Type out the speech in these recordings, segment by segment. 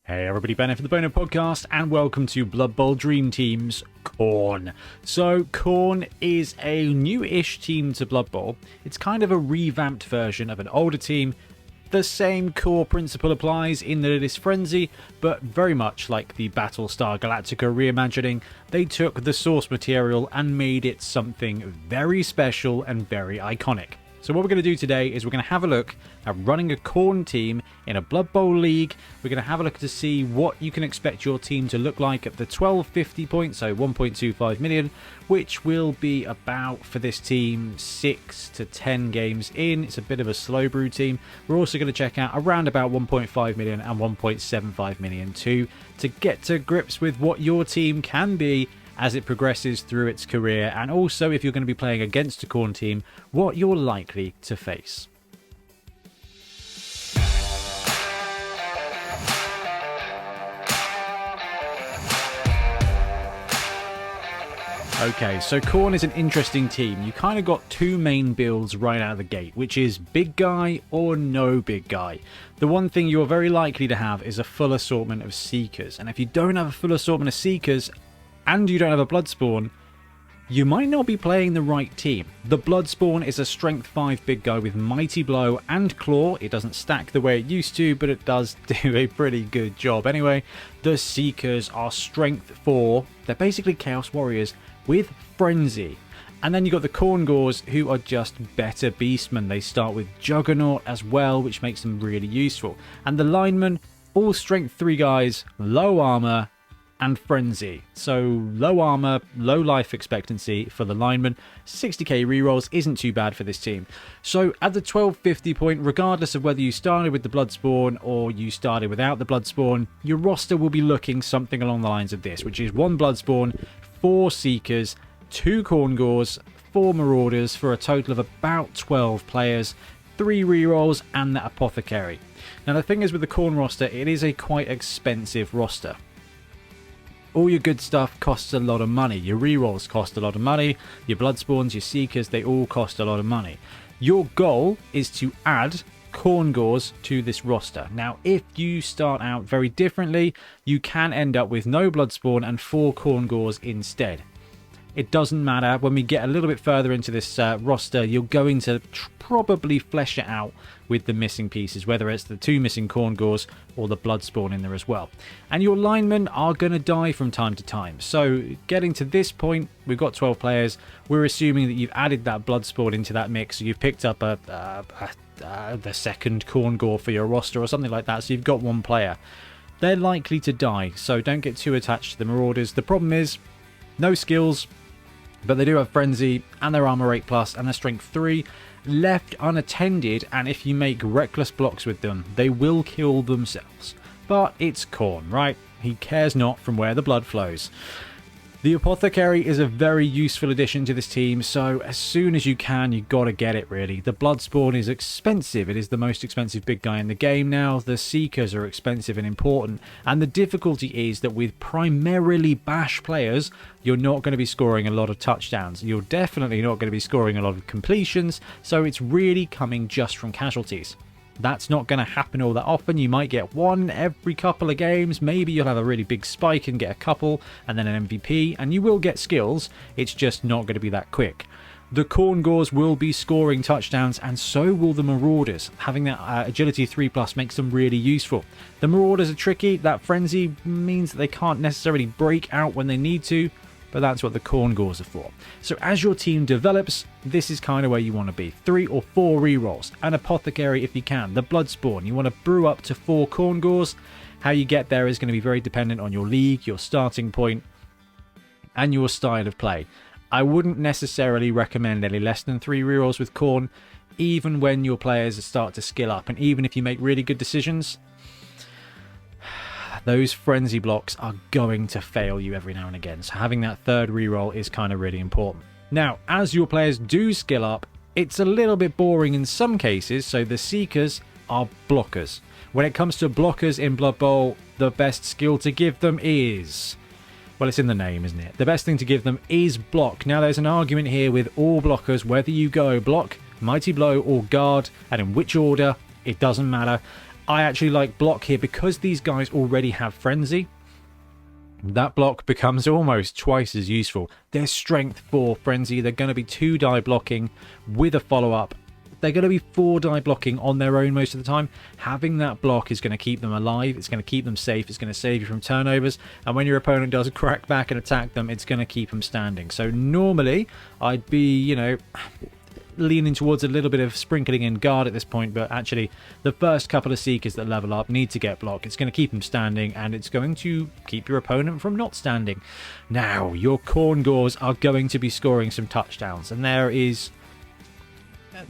Hey everybody, Bonehead for the Bonehead podcast, and welcome to Blood Bowl Dream Team's Khorne. So, Khorne is a new-ish team to Blood Bowl. It's kind of a revamped version of an older team. The same core principle applies in that it is frenzy, but very much like the Battlestar Galactica reimagining, they took the source material and made it something very special and very iconic. So what we're going to do today is we're going to have a look at running a Khorne team in a Blood Bowl league. We're going to have a look to see what you can expect your team to look like at the 1250 point, so 1.25 million, which will be about, for this team, 6 to 10 games in. It's a bit of a slow brew team. We're also going to check out around about 1.5 million and 1.75 million too, to get to grips with what your team can be as it progresses through its career, and also if you're going to be playing against a Khorne team, what you're likely to face. Okay, so Khorne is an interesting team. You kind of got two main builds right out of the gate, which is big guy or no big guy. The one thing you're very likely to have is a full assortment of Seekers, and if you don't have a full assortment of Seekers, and you don't have a Bloodspawn, you might not be playing the right team. The Bloodspawn is a strength 5 big guy with mighty blow and claw. It doesn't stack the way it used to, but it does do a pretty good job anyway. The Seekers are strength 4. They're basically Chaos Warriors with frenzy. And then you've got the Khorne who are just better beastmen. They start with Juggernaut as well, which makes them really useful. And the linemen, all strength 3 guys, low armor, and frenzy. So low armor, low life expectancy for the lineman. 60k rerolls isn't too bad for this team. So at the 1250 point, regardless of whether you started with the Bloodspawn or you started without the Bloodspawn, your roster will be looking something along the lines of this, which is 1 Bloodspawn, 4 Seekers, 2 Khorne 4 Marauders for a total of about 12 players, 3 rerolls, and that Apothecary. Now the thing is with the Khorne roster, it is a quite expensive roster. All your good stuff costs a lot of money. Your rerolls cost a lot of money. Your Bloodspawns, your Seekers, they all cost a lot of money. Your goal is to add Khorne to this roster. Now, if you start out very differently, you can end up with no Bloodspawn and 4 Khorne instead. It doesn't matter. When we get a little bit further into this roster, you're going to probably flesh it out with the missing pieces, whether it's the 2 missing Khorne or the Bloodspawn in there as well. And your linemen are going to die from time to time. So getting to this point, we've got 12 players. We're assuming that you've added that Bloodspawn into that mix. So you've picked up the second Khorne for your roster or something like that. So you've got 1 player. They're likely to die, so don't get too attached to the Marauders. The problem is, no skills, but they do have frenzy, and their armor 8+, and their strength 3. Left unattended, and if you make reckless blocks with them, they will kill themselves. But it's Khorne, right? He cares not from where the blood flows. The Apothecary is a very useful addition to this team, so as soon as you can, you gotta get it, really. The Bloodspawn is expensive. It is the most expensive big guy in the game now. The Seekers are expensive and important, and the difficulty is that with primarily bash players, you're not going to be scoring a lot of touchdowns. You're definitely not going to be scoring a lot of completions, so it's really coming just from casualties. That's not going to happen all that often. You might get 1 every couple of games. Maybe you'll have a really big spike and get a couple, and then an MVP, and you will get skills. It's just not going to be that quick. The Khorne will be scoring touchdowns, and so will the Marauders. Having that agility 3+ makes them really useful. The Marauders are tricky. That frenzy means that they can't necessarily break out when they need to, but that's what the Khorne are for. So as your team develops, this is kind of where you want to be. 3 or 4 rerolls, an Apothecary if you can, the Bloodspawn. You want to brew up to 4 Khorne. How you get there is going to be very dependent on your league, your starting point, and your style of play. I wouldn't necessarily recommend any less than 3 rerolls with Khorne, even when your players start to skill up, and even if you make really good decisions, those frenzy blocks are going to fail you every now and again. So having that 3rd reroll is kind of really important. Now, as your players do skill up, it's a little bit boring in some cases, so the Seekers are blockers. When it comes to blockers in Blood Bowl, the best skill to give them is, well, it's in the name, isn't it? The best thing to give them is block. Now, there's an argument here with all blockers, whether you go block, mighty blow, or guard, and in which order, it doesn't matter. I actually like block here because these guys already have frenzy. That block becomes almost twice as useful. Their strength 4 frenzy, they're going to be 2 die blocking with a follow-up. They're going to be 4 die blocking on their own most of the time. Having that block is going to keep them alive, it's going to keep them safe, it's going to save you from turnovers, and when your opponent does crack back and attack them, it's going to keep them standing. So normally I'd be, you know, leaning towards a little bit of sprinkling in guard at this point, but actually the first couple of Seekers that level up need to get block. It's going to keep them standing, and it's going to keep your opponent from not standing. Now, your Khorne Gors are going to be scoring some touchdowns, and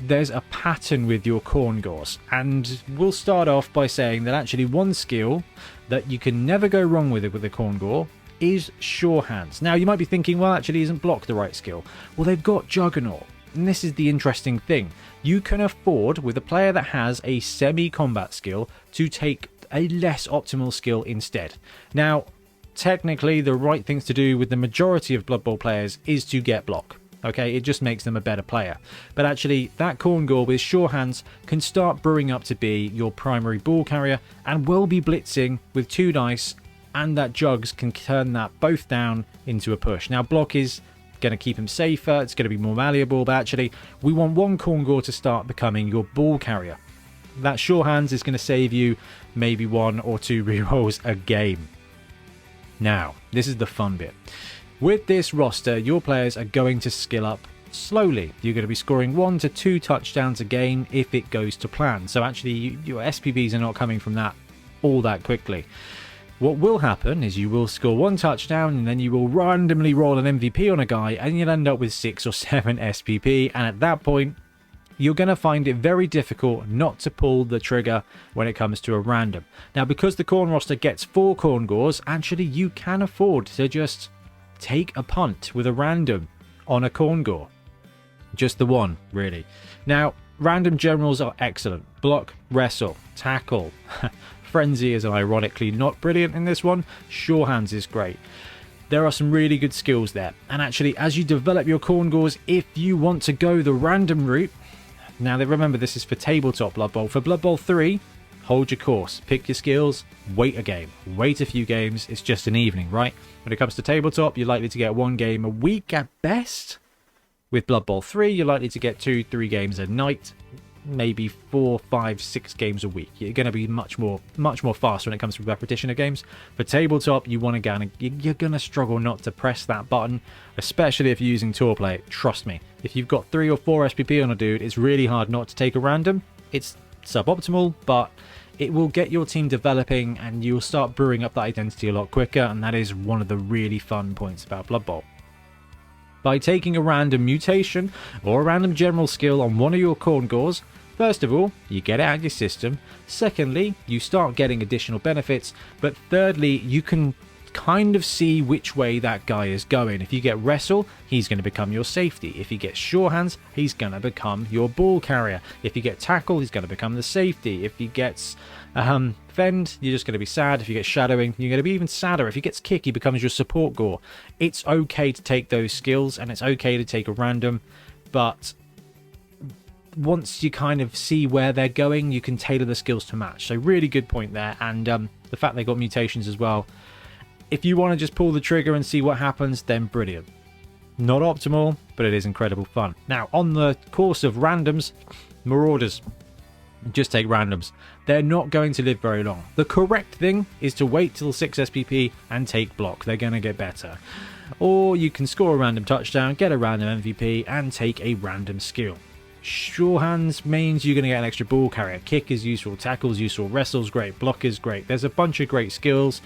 there's a pattern with your Khorne Gors, and we'll start off by saying that actually one skill that you can never go wrong with the Khorne Gor is Sure Hands. Now, you might be thinking, well, actually isn't block the right skill? Well, they've got Juggernaut. And this is the interesting thing. You can afford, with a player that has a semi-combat skill, to take a less optimal skill instead. Now, technically, the right things to do with the majority of Blood Bowl players is to get block. Okay, it just makes them a better player. But actually, that Khorne Gor with Sure Hands can start brewing up to be your primary ball carrier and will be blitzing with 2 dice, and that Jugs can turn that both down into a push. Now, block is going to keep him safer, it's going to be more malleable, but actually we want one Khorne Gor to start becoming your ball carrier. That Sure Hands is going to save you maybe 1 or 2 rerolls a game. Now, this is the fun bit. With this roster, your players are going to skill up slowly. You're going to be scoring 1 to 2 touchdowns a game if it goes to plan. So actually your SPVs are not coming from that all that quickly. What will happen is you will score 1 touchdown, and then you will randomly roll an MVP on a guy, and you'll end up with 6 or 7 SPP, and at that point you're going to find it very difficult not to pull the trigger when it comes to a random. Now, because the Khorne roster gets 4 Khorne Gors, actually you can afford to just take a punt with a random on a Khorne Gor. Just the one, really. Now, random generals are excellent. Block, wrestle, tackle. Frenzy is ironically not brilliant in this one. Sure Hands is great. There are some really good skills there. And actually, as you develop your Khorne Gors, if you want to go the random route... Now, remember, this is for tabletop Blood Bowl. For Blood Bowl 3, hold your course. Pick your skills. Wait a game. Wait a few games. It's just an evening, right? When it comes to tabletop, you're likely to get 1 game a week at best. With Blood Bowl 3, you're likely to get 2-3 games a night. Maybe 4, 5, 6 games a week. You're going to be much more fast when it comes to repetition of games. For tabletop, you're going to struggle not to press that button, especially if you're using tour play. Trust me, if you've got 3 or 4 SPP on a dude, it's really hard not to take a random. It's suboptimal, but it will get your team developing, and you'll start brewing up that identity a lot quicker, and that is one of the really fun points about Blood Bowl. By taking a random mutation or a random general skill on one of your Khorne Gors, first of all, you get it out of your system. Secondly, you start getting additional benefits. But thirdly, you can kind of see which way that guy is going. If you get wrestle, he's going to become your safety. If you get Sure Hands, he's going to become your ball carrier. If you get tackle, he's going to become the safety. If he gets fend, you're just going to be sad. If you get shadowing, you're going to be even sadder. If he gets kick, he becomes your support Gor. It's okay to take those skills, and it's okay to take a random, but once you kind of see where they're going, you can tailor the skills to match. So really good point there. And the fact they got mutations as well. If you want to just pull the trigger and see what happens, then brilliant. Not optimal, but it is incredible fun. Now, on the course of randoms, Marauders, just take randoms. They're not going to live very long. The correct thing is to wait till 6 SPP and take block. They're going to get better. Or you can score a random touchdown, get a random MVP, and take a random skill. Sure Hands means you're going to get an extra ball carrier. Kick is useful, tackle is useful, wrestle's great, block is great. There's a bunch of great skills.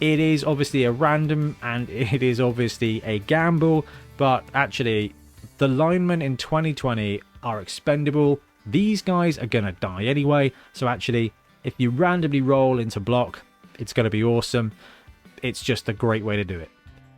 It is obviously a random, and it is obviously a gamble, but actually the linemen in 2020 are expendable. These guys are going to die anyway, so actually if you randomly roll into block, it's going to be awesome. It's just a great way to do it.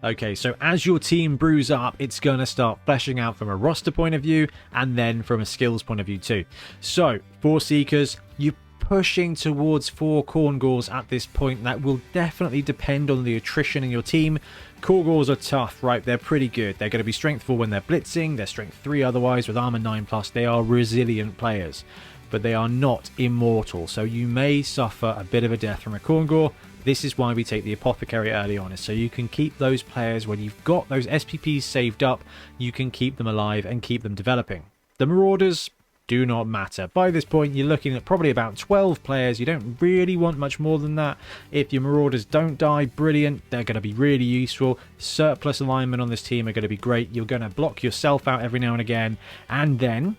Okay, so as your team brews up, it's going to start fleshing out from a roster point of view, and then from a skills point of view too. So 4 Seekers, you pushing towards 4 Khorne Gors at this point. That will definitely depend on the attrition in your team. Khorne Gors are tough, right? They're pretty good. They're going to be strength 4 when they're blitzing. They're strength 3 otherwise with armor 9+. They are resilient players. but they are not immortal, so you may suffer a bit of a death from a Khorne Gore. This is why we take the Apothecary early on, is so you can keep those players, when you've got those SPPs saved up, you can keep them alive and keep them developing. The Marauders do not matter. By this point, you're looking at probably about 12 players. You don't really want much more than that. If your Marauders don't die, brilliant. They're going to be really useful. Surplus alignment on this team are going to be great. You're going to block yourself out every now and again. And then,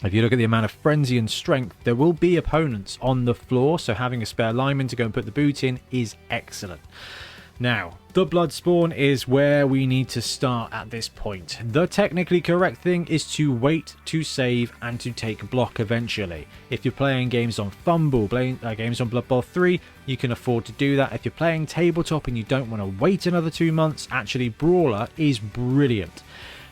if you look at the amount of frenzy and strength, there will be opponents on the floor, so having a spare lineman to go and put the boot in is excellent. Now, the Bloodspawn is where we need to start at this point. The technically correct thing is to wait to save and to take block eventually. If you're playing games on Fumble, games on Blood Bowl 3, you can afford to do that. If you're playing tabletop and you don't want to wait another 2 months, actually Brawler is brilliant.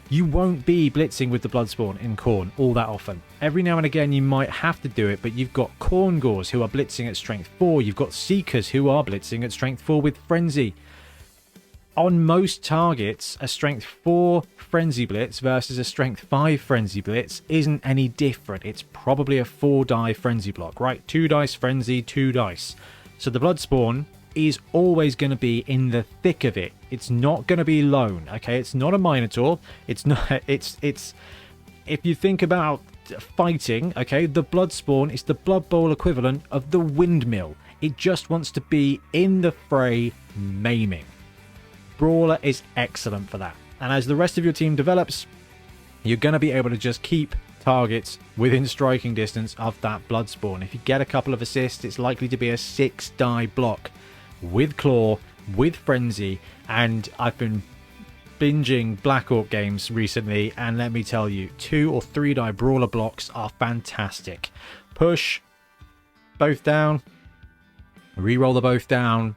You won't be blitzing with the Bloodspawn in Khorne all that often. Every now and again you might have to do it, but you've got Khorne Gores who are blitzing at strength 4, you've got Seekers who are blitzing at strength 4 with Frenzy. On most targets, a strength 4 Frenzy Blitz versus a strength 5 Frenzy Blitz isn't any different. It's probably a 4-die Frenzy block, right? 2 dice Frenzy, 2 dice. So the Bloodspawn is always going to be in the thick of it. It's not going to be lone, okay? It's not a Minotaur. It's not, it's, if you think about fighting, okay, the Bloodspawn is the Blood Bowl equivalent of the windmill. It just wants to be in the fray, maiming. Brawler is excellent for that. And as the rest of your team develops, you're going to be able to just keep targets within striking distance of that Bloodspawn. If you get a couple of assists, it's likely to be a 6-die block with Claw, with Frenzy, and I've been binging Black Orc games recently, and let me tell you, 2 or 3-die Brawler blocks are fantastic. Push, both down, reroll the both down,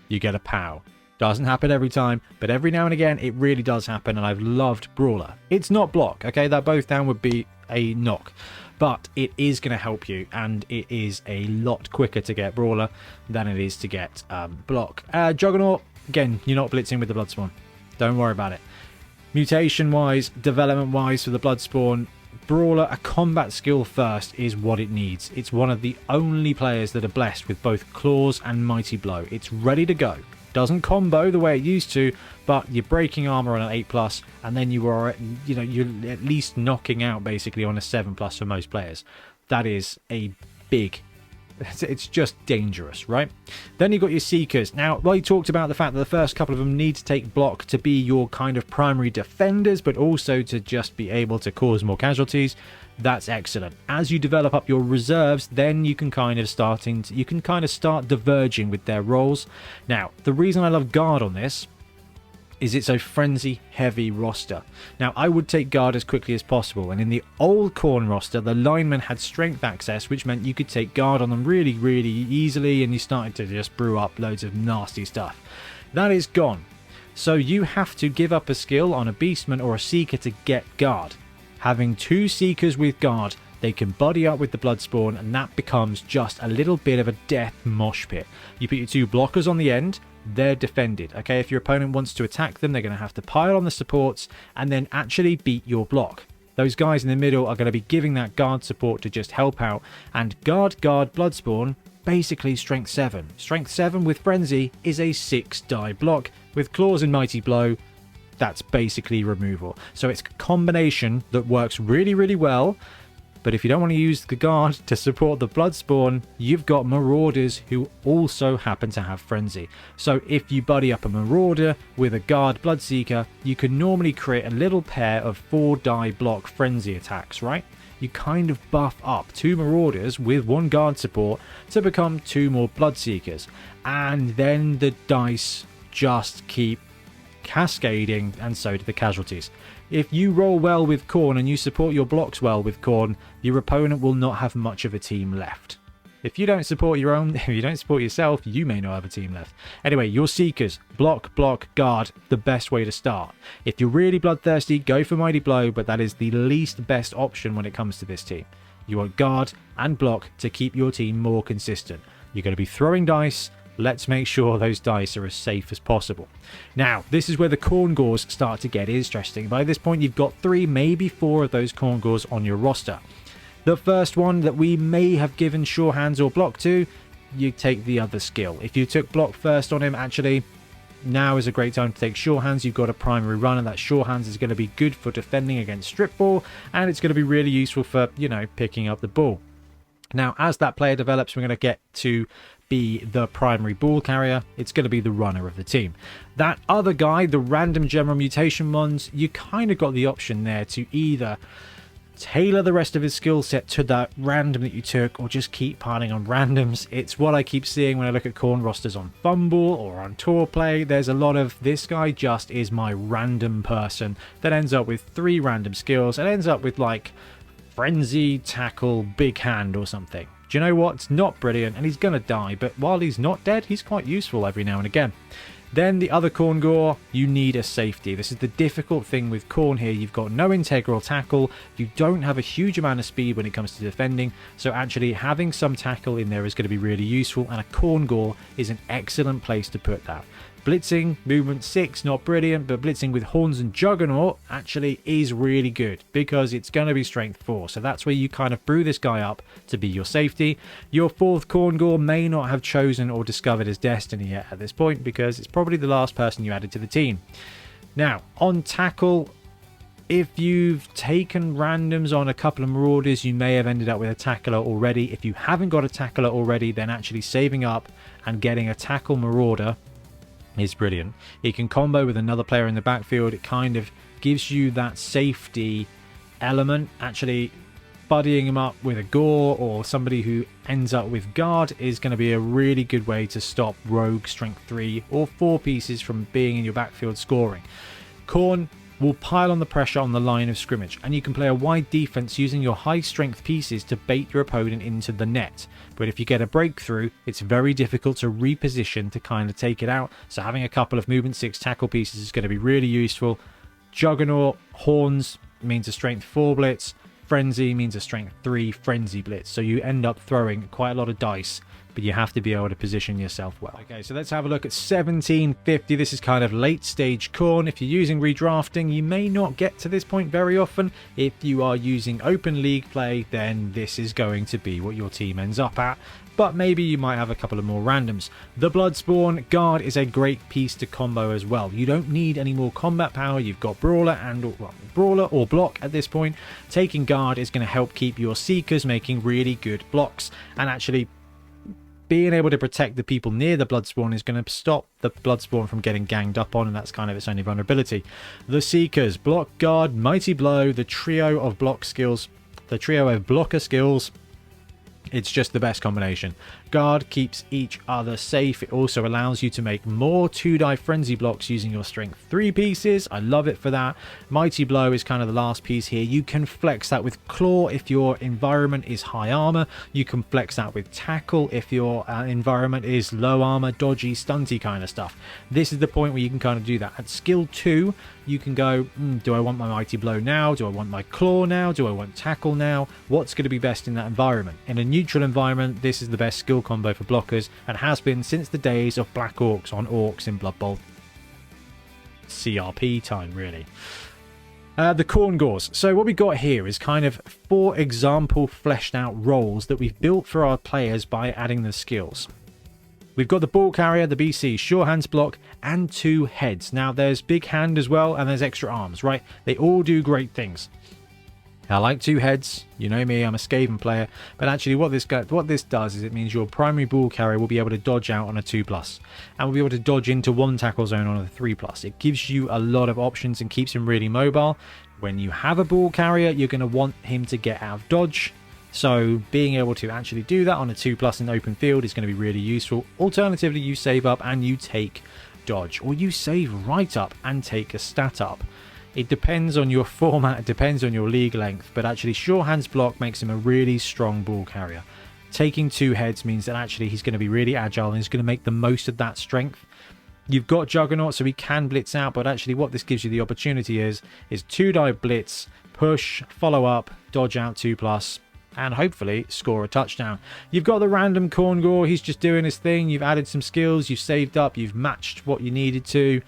you get a POW. Doesn't happen every time, but every now and again it really does happen, and I've loved Brawler. It's not block, okay? That both down would be a knock, but it is going to help you, and it is a lot quicker to get Brawler than it is to get block. Juggernaut, again, you're not blitzing with the Bloodspawn. Don't worry about it. Mutation-wise, development-wise for the Bloodspawn, Brawler, a combat skill first is what it needs. It's one of the only players that are blessed with both Claws and Mighty Blow. It's ready to go. Doesn't combo the way it used to, but you're breaking armor on an 8+, and then you are, you know, you're at least knocking out basically on a 7+ for most players. That is a big, it's just dangerous, right? Then you've got your Seekers. Now, well, you talked about the fact that the first couple of them need to take block to be your kind of primary defenders, but also to just be able to cause more casualties. That's excellent. As you develop up your reserves, then you can kind of start diverging with their roles. Now, the reason I love Guard on this is it's a frenzy heavy roster. Now, I would take Guard as quickly as possible, and in the old Khorne roster, the linemen had strength access, which meant you could take Guard on them really, really easily, and you started to just brew up loads of nasty stuff. That is gone. So you have to give up a skill on a Beastman or a Seeker to get Guard. Having 2 Seekers with Guard, they can buddy up with the Bloodspawn, and that becomes just a little bit of a death mosh pit. You put your 2 blockers on the end, they're defended. Okay, if your opponent wants to attack them, they're going to have to pile on the supports and then actually beat your block. Those guys in the middle are going to be giving that Guard support to just help out, and Guard Bloodspawn, basically strength 7. Strength 7 with Frenzy is a 6-die block. With Claws and Mighty Blow, that's basically removal. So it's a combination that works really, really well. But if you don't want to use the Guard to support the Bloodspawn, you've got Marauders who also happen to have Frenzy. So if you buddy up a Marauder with a Guard Bloodseeker, you can normally create a little pair of 4-die block Frenzy attacks, right? You kind of buff up 2 Marauders with 1 Guard support to become 2 more Bloodseekers. And then the dice just keep cascading, and so do the casualties. If you roll well with Khorne and you support your blocks well with Khorne, your opponent will not have much of a team left. If you don't support your own, if you don't support yourself, you may not have a team left. Anyway, your Seekers, block, Guard, the best way to start. If you're really bloodthirsty, go for Mighty Blow, but that is the least best option when it comes to this team. You want Guard and block to keep your team more consistent. You're going to be throwing dice. Let's make sure those dice are as safe as possible. Now, this is where the Khorne Gores start to get interesting. By this point, you've got 3, maybe 4 of those Khorne Gores on your roster. The first one that we may have given sure hands or block to, you take the other skill. If you took block first on him, actually, now is a great time to take sure hands. You've got a primary run, and that sure hands is going to be good for defending against strip ball, and it's going to be really useful for, you know, picking up the ball. Now, as that player develops, we're going to get to be the primary ball carrier. It's going to be the runner of the team. That other guy, the random general mutation ones, you kind of got the option there to either tailor the rest of his skill set to that random that you took, or just keep piling on randoms. It's what I keep seeing when I look at Khorne rosters on Fumble or on Tour Play. There's a lot of, this guy just is my random person that ends up with 3 random skills and ends up with like Frenzy, Tackle, Big Hand or something. Do you know what? It's not brilliant and he's going to die, but while he's not dead, he's quite useful every now and again. Then the other Khorne Gore, you need a safety. This is the difficult thing with Khorne here. You've got no integral tackle. You don't have a huge amount of speed when it comes to defending. So actually having some tackle in there is going to be really useful. And a Khorne Gore is an excellent place to put that. Blitzing, movement 6, not brilliant, but blitzing with horns and juggernaut actually is really good because it's going to be strength 4. So that's where you kind of brew this guy up to be your safety. Your 4th Khorne Gore may not have chosen or discovered his destiny yet at this point because it's probably the last person you added to the team. Now, on tackle, if you've taken randoms on a couple of marauders, you may have ended up with a tackler already. If you haven't got a tackler already, then actually saving up and getting a tackle marauder is brilliant. It can combo with another player in the backfield. It kind of gives you that safety element. Actually buddying him up with a Gore or somebody who ends up with guard is going to be a really good way to stop rogue strength 3 or 4 pieces from being in your backfield scoring. Khorne will pile on the pressure on the line of scrimmage, and you can play a wide defense using your high strength pieces to bait your opponent into the net. But if you get a breakthrough, it's very difficult to reposition to kind of take it out. So having a couple of movement 6 tackle pieces is going to be really useful. Juggernaut, horns means a strength 4 blitz. Frenzy means a strength 3 frenzy blitz. So you end up throwing quite a lot of dice, but you have to be able to position yourself well. Okay, so let's have a look at 1750. This is kind of late stage Khorne. If you're using redrafting, you may not get to this point very often. If you are using open league play, then this is going to be what your team ends up at. But maybe you might have a couple of more randoms. The Bloodspawn guard is a great piece to combo as well. You don't need any more combat power. You've got brawler and brawler or block at this point. Taking guard is going to help keep your seekers making really good blocks, and actually being able to protect the people near the Bloodspawn is going to stop the Bloodspawn from getting ganged up on, and that's kind of its only vulnerability. The Seekers, block, guard, mighty blow, the trio of block skills, the trio of blocker skills. It's just the best combination. Guard keeps each other safe. It also allows you to make more 2-die frenzy blocks using your strength 3 pieces. I love it for that. Mighty blow is kind of the last piece here. You can flex that with claw if your environment is high armor. You can flex that with tackle if your environment is low armor, dodgy, stunty kind of stuff. This is the point where you can kind of do that. At skill 2, you can go, do I want my mighty blow now? Do I want my claw now? Do I want tackle now? What's going to be best in that environment? In a neutral environment, this is the best skill combo for blockers, and has been since the days of Black Orcs on Orcs in Blood Bowl CRP time, really. The Khorne Gores. So what we got here is kind of 4 example fleshed out roles that we've built for our players by adding the skills. We've got the ball carrier, the BC, sure hands block, and 2 heads. Now there's big hand as well, and there's extra arms, right? They all do great things. I like 2 heads. You know me, I'm a Skaven player. But actually what this does is it means your primary ball carrier will be able to dodge out on a 2+. And will be able to dodge into 1 tackle zone on a 3+. It gives you a lot of options and keeps him really mobile. When you have a ball carrier, you're going to want him to get out of dodge. So being able to actually do that on a 2+ in open field is going to be really useful. Alternatively, you save up and you take dodge. Or you save right up and take a stat up. It depends on your format, it depends on your league length, but actually sure hands block makes him a really strong ball carrier. Taking 2 heads means that actually he's going to be really agile and he's going to make the most of that strength. You've got Juggernaut, so he can blitz out, but actually what this gives you the opportunity is 2-die blitz, push, follow up, dodge out 2+, and hopefully score a touchdown. You've got the random Khorne Gore, he's just doing his thing. You've added some skills, you've saved up, you've matched what you needed to.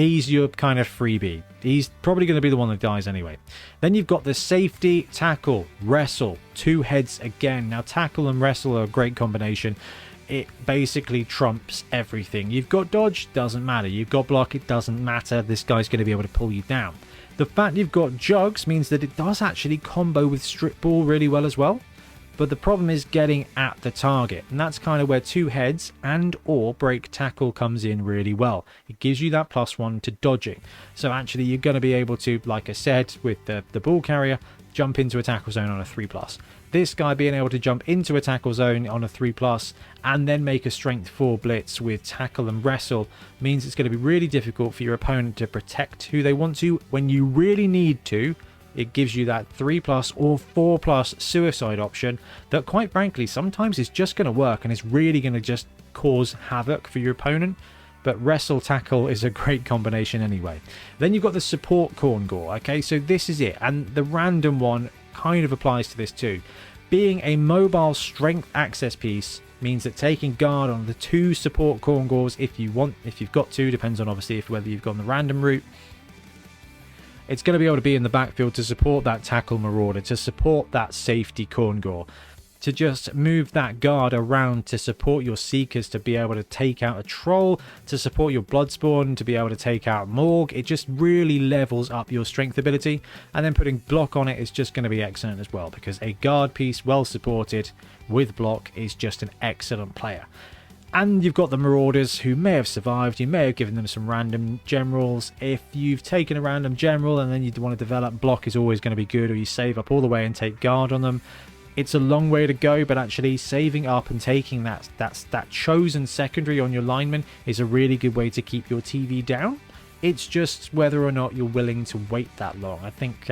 He's your kind of freebie. He's probably going to be the one that dies anyway. Then you've got the safety, tackle, wrestle, 2 heads again. Now tackle and wrestle are a great combination. It basically trumps everything. You've got dodge, doesn't matter. You've got block, it doesn't matter. This guy's going to be able to pull you down. The fact you've got jugs means that it does actually combo with strip ball really well as well. But the problem is getting at the target, and that's kind of where 2 heads and or break tackle comes in really well. It gives you that +1 to dodging. So actually you're going to be able to, like I said, with the ball carrier, jump into a tackle zone on a 3+. This guy being able to jump into a tackle zone on a 3+ and then make a strength 4 blitz with tackle and wrestle means it's going to be really difficult for your opponent to protect who they want to when you really need to. It gives you that 3+ or 4+ suicide option that, quite frankly, sometimes is just going to work and is really going to just cause havoc for your opponent. But wrestle tackle is a great combination anyway. Then you've got the support Khorne Gore. Okay, so this is it, and the random one kind of applies to this too. Being a mobile strength access piece means that taking guard on the 2 support Khorne Gores, if you've got to, depends on obviously whether you've gone the random route. It's going to be able to be in the backfield to support that tackle marauder, to support that safety Khorne Gore, to just move that guard around to support your seekers, to be able to take out a troll, to support your bloodspawn, to be able to take out morgue. It just really levels up your strength ability, and then putting block on it is just going to be excellent as well, because a guard piece well supported with block is just an excellent player. And you've got the Marauders, who may have survived. You may have given them some random generals. If you've taken a random general and then you want to develop, block is always going to be good, or you save up all the way and take guard on them. It's a long way to go, but actually saving up and taking that chosen secondary on your lineman is a really good way to keep your TV down. It's just whether or not you're willing to wait that long. I think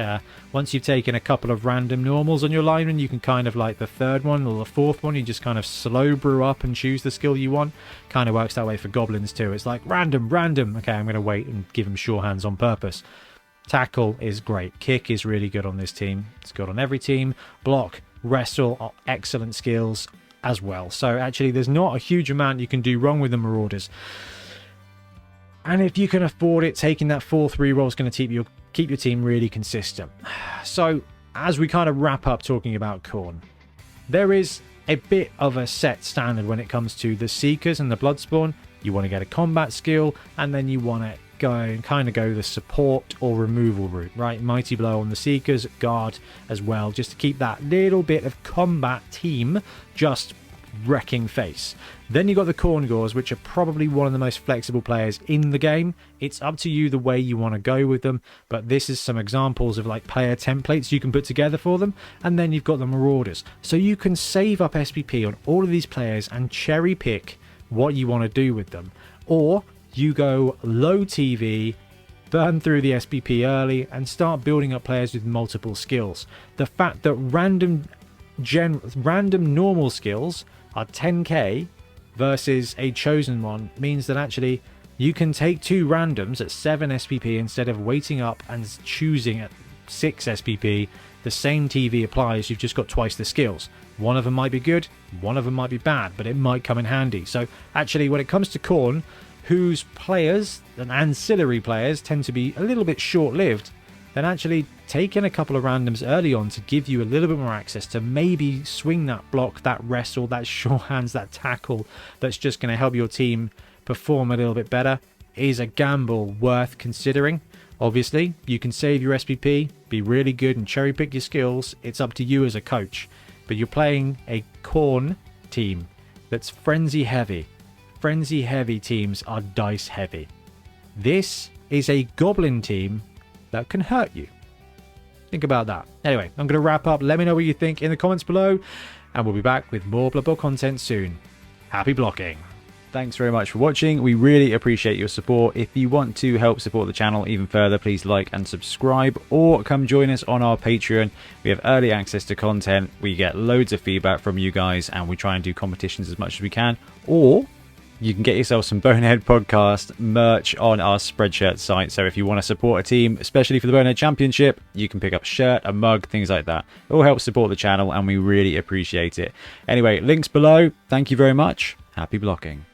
once you've taken a couple of random normals on your lineman, you can kind of, like the 3rd one or the 4th one, you just kind of slow brew up and choose the skill you want. Kind of works that way for goblins too. It's like random. Okay, I'm going to wait and give them sure hands on purpose. Tackle is great. Kick is really good on this team. It's good on every team. Block, wrestle are excellent skills as well. So actually there's not a huge amount you can do wrong with the Marauders. And if you can afford it, taking that 4-3 roll is going to keep your team really consistent. So as we kind of wrap up talking about Khorne, there is a bit of a set standard when it comes to the Seekers and the Bloodspawn. You want to get a combat skill, and then you want to go the support or removal route, right? Mighty Blow on the Seekers, guard as well, just to keep that little bit of combat team just wrecking face. Then you've got the Khorne Gores, which are probably one of the most flexible players in the game. It's up to you the way you want to go with them, but this is some examples of like player templates you can put together for them. And then you've got the Marauders, so you can save up SPP on all of these players and cherry pick what you want to do with them. Or you go low TV, burn through the SPP early, and start building up players with multiple skills. The fact that random normal skills are 10k versus a chosen one means that actually you can take 2 randoms at 7 SPP instead of waiting up and choosing at 6 SPP. The same TV applies, you've just got twice the skills. One of them might be good, one of them might be bad, but it might come in handy. So actually when it comes to Khorne, whose players and ancillary players tend to be a little bit short-lived, then actually taking a couple of randoms early on to give you a little bit more access to maybe swing that block, that wrestle, that sure hands, that tackle that's just going to help your team perform a little bit better is a gamble worth considering. Obviously, you can save your SPP, be really good and cherry pick your skills. It's up to you as a coach. But you're playing a Khorne team that's frenzy heavy. Frenzy heavy teams are dice heavy. This is a goblin team that can hurt you. Think about that. Anyway, I'm going to wrap up. Let me know what you think in the comments below, and we'll be back with more Blood Bowl content soon. Happy blocking. Thanks very much for watching. We really appreciate your support. If you want to help support the channel even further, please like and subscribe, or come join us on our Patreon. We have early access to content. We get loads of feedback from you guys, and we try and do competitions as much as we can. Or you can get yourself some Bonehead podcast merch on our Spreadshirt site. So if you want to support a team, especially for the Bonehead Championship, you can pick up a shirt, a mug, things like that. It all helps support the channel, and we really appreciate it. Anyway, links below. Thank you very much. Happy blocking.